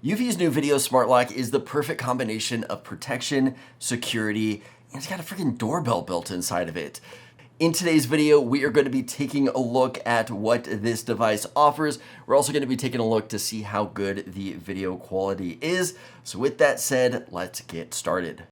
Eufy's new video smart lock is the perfect combination of protection, security, and it's got a freaking doorbell built inside of it. In today's video, we are going to be taking a look at what this device offers. We're also going to be taking a look to see how good the video quality is. So with that said, let's get started.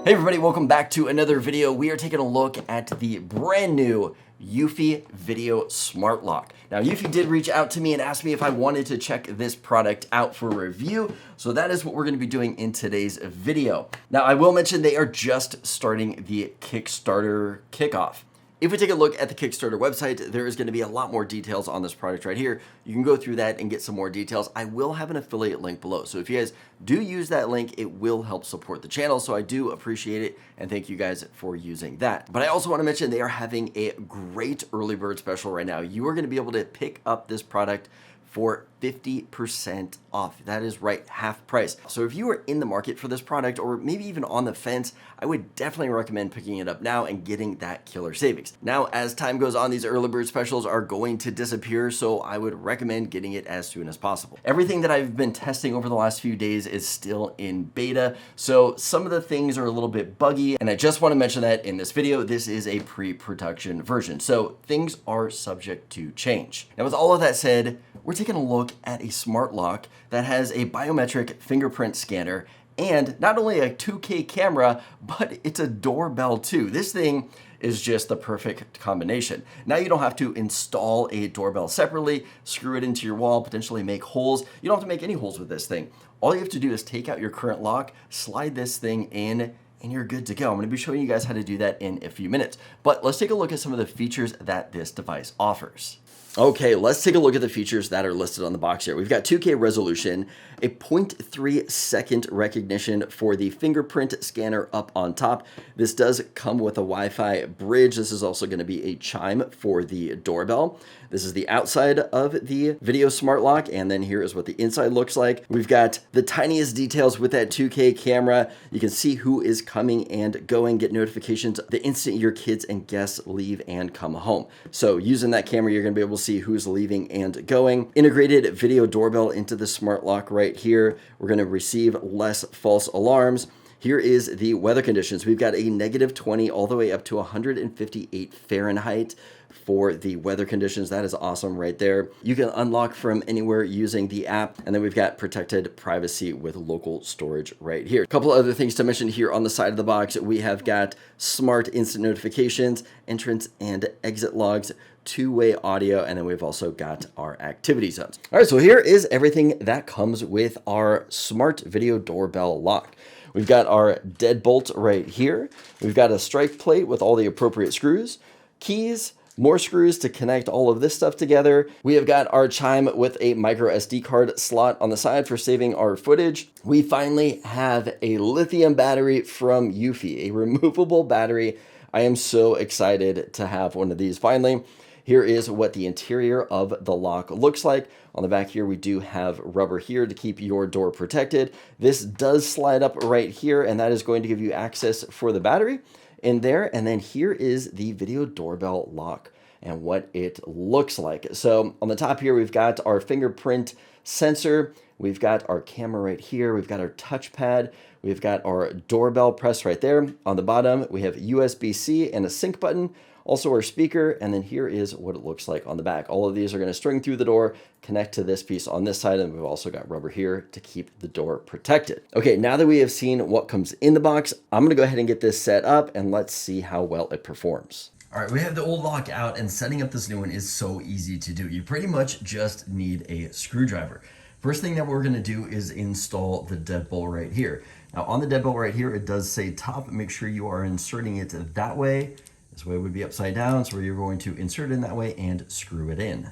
Hey everybody, welcome back to another video. We are taking a look at the brand new Eufy Video Smart Lock. Now, Eufy did reach out to me and asked me if I wanted to check this product out for review. So that is what we're going to be doing in today's video. Now, I will mention they are just starting the Kickstarter kickoff. If we take a look at the Kickstarter website, there is going to be a lot more details on this product right here. You can go through that and get some more details. I will have an affiliate link below. So if you guys do use that link, it will help support the channel. So I do appreciate it and thank you guys for using that. But I also want to mention they are having a great early bird special right now. You are going to be able to pick up this product for 50% off. That is right, half price. So if you are in the market for this product or maybe even on the fence, I would definitely recommend picking it up now and getting that killer savings. Now, as time goes on, these early bird specials are going to disappear, so I would recommend getting it as soon as possible. Everything that I've been testing over the last few days is still in beta, so some of the things are a little bit buggy, and I just want to mention that in this video, this is a pre-production version, so things are subject to change. Now, with all of that said, we're taking a look at a smart lock that has a biometric fingerprint scanner and not only a 2K camera, but it's a doorbell too. This thing is just the perfect combination. Now you don't have to install a doorbell separately, screw it into your wall, potentially make holes. You don't have to make any holes with this thing. All you have to do is take out your current lock, slide this thing in, and you're good to go. I'm gonna be showing you guys how to do that in a few minutes. But let's take a look at some of the features that this device offers. Okay, let's take a look at the features that are listed on the box here. We've got 2K resolution, a 0.3 second recognition for the fingerprint scanner up on top. This does come with a Wi-Fi bridge. This is also going to be a chime for the doorbell. This is the outside of the video smart lock, and then here is what the inside looks like. We've got the tiniest details with that 2K camera. You can see who is coming and going, get notifications the instant your kids and guests leave and come home. So using that camera, you're going to be able to see who's leaving and going. Integrated video doorbell into the smart lock right here. We're going to receive less false alarms. Here is the weather conditions. We've got a -20 all the way up to 158 Fahrenheit for the weather conditions. That is awesome right there. You can unlock from anywhere using the app. And then we've got protected privacy with local storage right here. A couple other things to mention here on the side of the box. We have got smart instant notifications, entrance and exit logs, two-way audio, and then we've also got our activity zones. All right, so here is everything that comes with our smart video doorbell lock. We've got our deadbolt right here. We've got a strike plate with all the appropriate screws, keys, more screws to connect all of this stuff together. We have got our chime with a micro SD card slot on the side for saving our footage. We finally have a lithium battery from Eufy, a removable battery. I am so excited to have one of these finally. Here is what the interior of the lock looks like. On the back here, we do have rubber here to keep your door protected. This does slide up right here, and that is going to give you access for the battery in there. And then here is the video doorbell lock and what it looks like. So on the top here, we've got our fingerprint sensor. We've got our camera right here. We've got our touchpad. We've got our doorbell press right there. On the bottom, we have USB-C and a sync button. Also our speaker, and then here is what it looks like on the back. All of these are going to string through the door, connect to this piece on this side, and we've also got rubber here to keep the door protected. Okay, now that we have seen what comes in the box, I'm going to go ahead and get this set up, and let's see how well it performs. All right, we have the old lock out, and setting up this new one is so easy to do. You pretty much just need a screwdriver. First thing that we're going to do is install the deadbolt right here. Now on the deadbolt right here, it does say top. Make sure you are inserting it that way. This way it would be upside down, so you're going to insert it in that way and screw it in.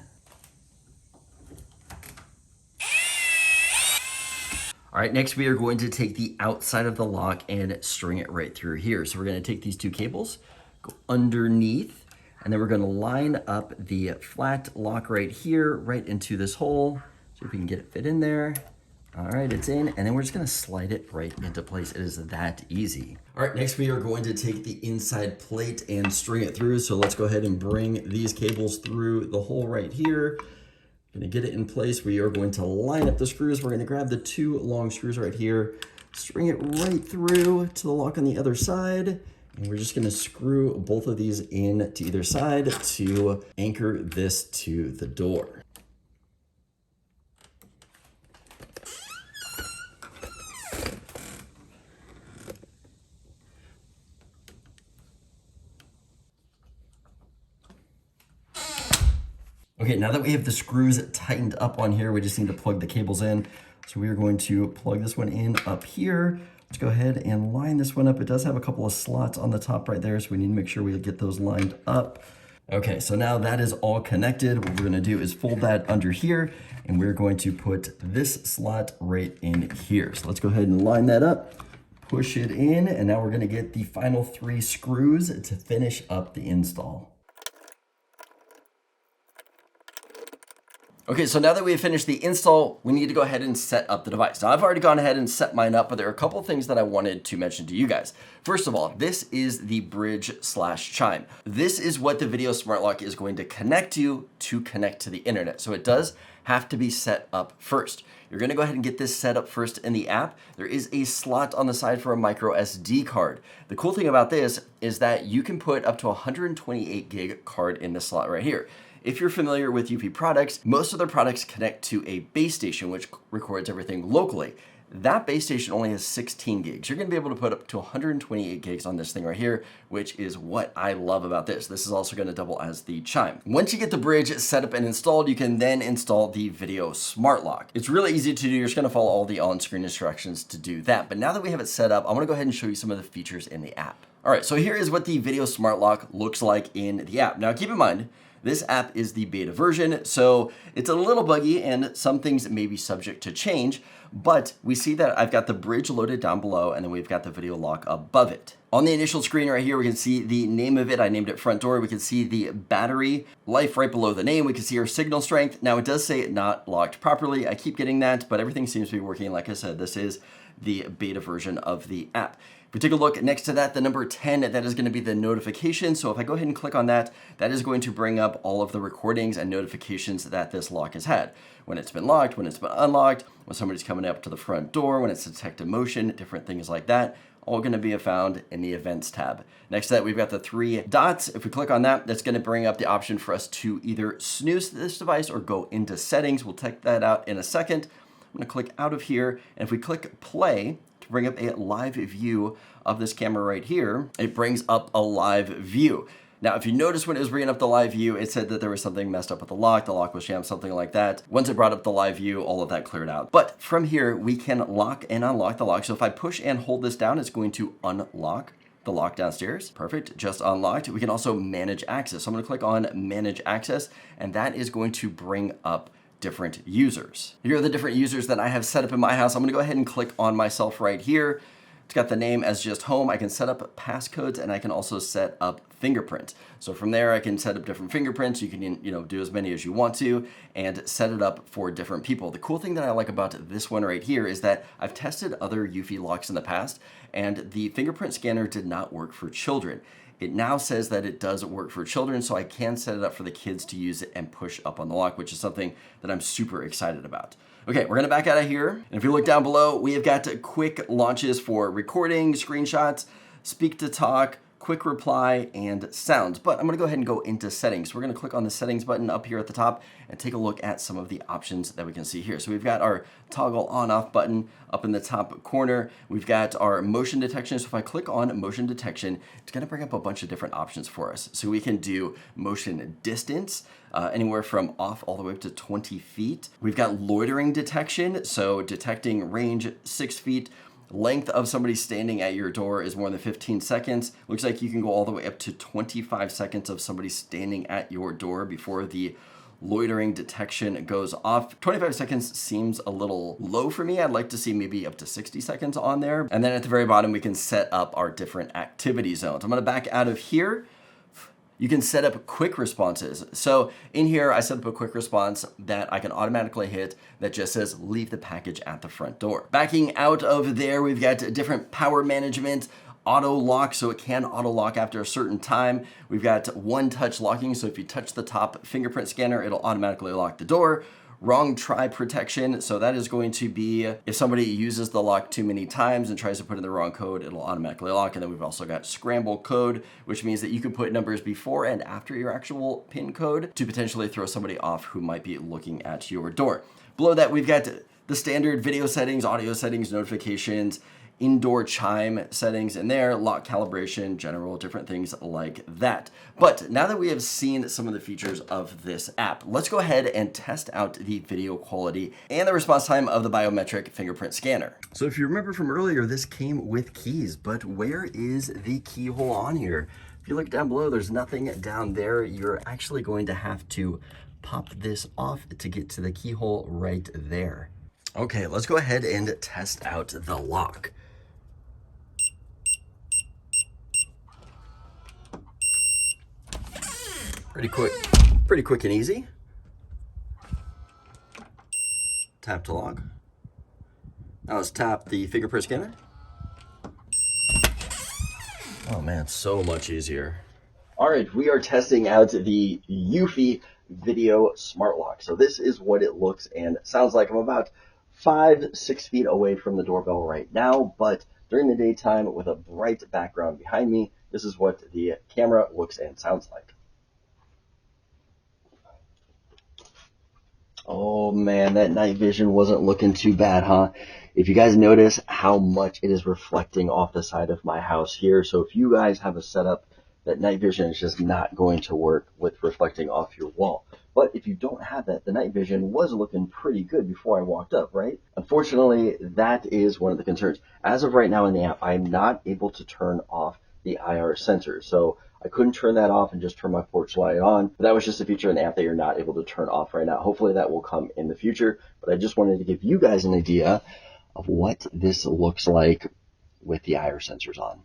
All right, next we are going to take the outside of the lock and string it right through here. So we're going to take these two cables, go underneath, and then we're going to line up the flat lock right here, right into this hole. See if we can get it fit in there. All right, it's in, and then we're just gonna slide it right into place. It is that easy. All right, next we are going to take the inside plate and string it through. So let's go ahead and bring these cables through the hole right here. Gonna get it in place. We are going to line up the screws. We're gonna grab the 2 long screws right here, string it right through to the lock on the other side. And we're just gonna screw both of these in to either side to anchor this to the door. Okay, now that we have the screws tightened up on here, we just need to plug the cables in. So we are going to plug this one in up here. Let's go ahead and line this one up. It does have a couple of slots on the top right there, so we need to make sure we get those lined up. Okay, so now that is all connected. What we're gonna do is fold that under here, and we're going to put this slot right in here. So let's go ahead and line that up, push it in, and now we're gonna get the final 3 screws to finish up the install. Okay, so now that we have finished the install, we need to go ahead and set up the device. Now, I've already gone ahead and set mine up, but there are a couple of things that I wanted to mention to you guys. First of all, this is the bridge/chime. This is what the video smart lock is going to connect to connect to the internet. So it does have to be set up first. You're gonna go ahead and get this set up first in the app. There is a slot on the side for a micro SD card. The cool thing about this is that you can put up to 128 gig card in this slot right here. If you're familiar with Eufy products, most of their products connect to a base station, which records everything locally. That base station only has 16 gigs. You're gonna be able to put up to 128 gigs on this thing right here, which is what I love about this. This is also gonna double as the chime. Once you get the bridge set up and installed, you can then install the video smart lock. It's really easy to do. You're just gonna follow all the on-screen instructions to do that. But now that we have it set up, I wanna go ahead and show you some of the features in the app. All right, so here is what the video smart lock looks like in the app. Now keep in mind, this app is the beta version, so it's a little buggy and some things may be subject to change, but we see that I've got the bridge loaded down below and then we've got the video lock above it. On the initial screen right here, we can see the name of it. I named it front door. We can see the battery life right below the name. We can see our signal strength. Now it does say not locked properly. I keep getting that, but everything seems to be working. Like I said, this is the beta version of the app. If we take a look next to that, the number 10, that is going to be the notification. So if I go ahead and click on that, that is going to bring up all of the recordings and notifications that this lock has had. When it's been locked, when it's been unlocked, when somebody's coming up to the front door, when it's detected motion, different things like that, all going to be found in the events tab. Next to that, we've got the 3 dots. If we click on that, that's going to bring up the option for us to either snooze this device or go into settings. We'll check that out in a second. I'm going to click out of here, and if we click play to bring up a live view of this camera right here, it brings up a live view. Now, if you notice when it was bringing up the live view, it said that there was something messed up with the lock was jammed, something like that. Once it brought up the live view, all of that cleared out. But from here, we can lock and unlock the lock. So if I push and hold this down, it's going to unlock the lock downstairs. Perfect, just unlocked. We can also manage access. So I'm gonna click on manage access, and that is going to bring up different users. Here are the different users that I have set up in my house. I'm gonna go ahead and click on myself right here. It's got the name as just home. I can set up passcodes and I can also set up fingerprints. So from there, I can set up different fingerprints. You can, do as many as you want to and set it up for different people. The cool thing that I like about this one right here is that I've tested other Eufy locks in the past and the fingerprint scanner did not work for children. It now says that it does work for children, so I can set it up for the kids to use it and push up on the lock, which is something that I'm super excited about. Okay, we're gonna back out of here. And if you look down below, we have got quick launches for recording, screenshots, speak to talk, quick reply, and sounds. But I'm gonna go ahead and go into settings. We're gonna click on the settings button up here at the top and take a look at some of the options that we can see here. So we've got our toggle on off button up in the top corner. We've got our motion detection. So if I click on motion detection, it's gonna bring up a bunch of different options for us. So we can do motion distance, anywhere from off all the way up to 20 feet. We've got loitering detection. So detecting range 6 feet. Length of somebody standing at your door is more than 15 seconds. Looks like you can go all the way up to 25 seconds of somebody standing at your door before the loitering detection goes off. 25 seconds seems a little low for me. I'd like to see maybe up to 60 seconds on there. And then at the very bottom, we can set up our different activity zones. I'm gonna back out of here. You can set up quick responses. So in here, I set up a quick response that I can automatically hit that just says, leave the package at the front door. Backing out of there, we've got different power management, auto lock, so it can auto lock after a certain time. We've got one touch locking, so if you touch the top fingerprint scanner, it'll automatically lock the door. wrong try protection. So that is going to be if somebody uses the lock too many times and tries to put in the wrong code, it'll automatically lock. And then we've also got scramble code, which means that you can put numbers before and after your actual PIN code to potentially throw somebody off who might be looking at your door. Below that, we've got the standard video settings, audio settings, notifications, indoor chime settings in there, lock calibration, general, different things like that. But now that we have seen some of the features of this app, let's go ahead and test out the video quality and the response time of the biometric fingerprint scanner. So if you remember from earlier, this came with keys, but where is the keyhole on here? If you look down below, there's nothing down there. You're actually going to have to pop this off to get to the keyhole right there. Okay, let's go ahead and test out the lock. Pretty quick and easy. Tap to lock. Now let's tap the fingerprint scanner. Oh man, so much easier. All right, we are testing out the Eufy video smart lock. So this is what it looks and sounds like. I'm about 5-6 feet away from the doorbell right now, but during the daytime with a bright background behind me, this is what the camera looks and sounds like. Oh man, that night vision wasn't looking too bad, huh? If you guys notice how much it is reflecting off the side of my house here. So if you guys have a setup that night vision is just not going to work with reflecting off your wall. But if you don't have that, the night vision was looking pretty good before I walked up, right? Unfortunately, that is one of the concerns. As of right now in the app, I'm not able to turn off the IR sensor. So I couldn't turn that off and just turn my porch light on. But that was just a feature in the app that you're not able to turn off right now. Hopefully that will come in the future. But I just wanted to give you guys an idea of what this looks like with the IR sensors on.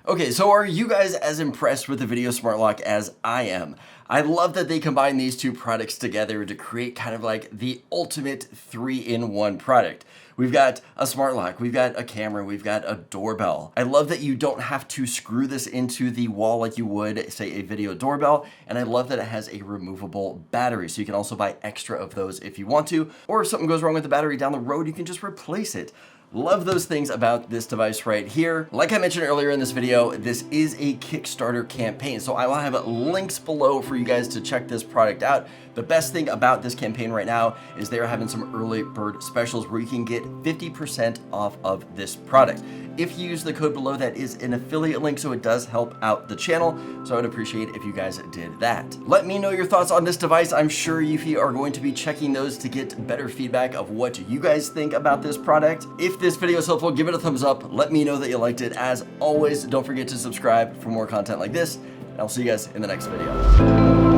Okay, so are you guys as impressed with the Video Smart Lock as I am? I love that they combine these two products together to create kind of like the ultimate 3-in-1 product. We've got a smart lock, we've got a camera, we've got a doorbell. I love that you don't have to screw this into the wall like you would, say, a video doorbell, and I love that it has a removable battery, so you can also buy extra of those if you want to, or if something goes wrong with the battery down the road, you can just replace it. Love those things about this device right here. Like I mentioned earlier in this video, this is a Kickstarter campaign, so I will have links below for you guys to check this product out. The best thing about this campaign right now is they're having some early bird specials where you can get 50% off of this product. If you use the code below, that is an affiliate link, so it does help out the channel. So I would appreciate if you guys did that. Let me know your thoughts on this device. I'm sure Eufy are going to be checking those to get better feedback of what you guys think about this product. If this video is helpful, give it a thumbs up. Let me know that you liked it. As always, don't forget to subscribe for more content like this, and I'll see you guys in the next video.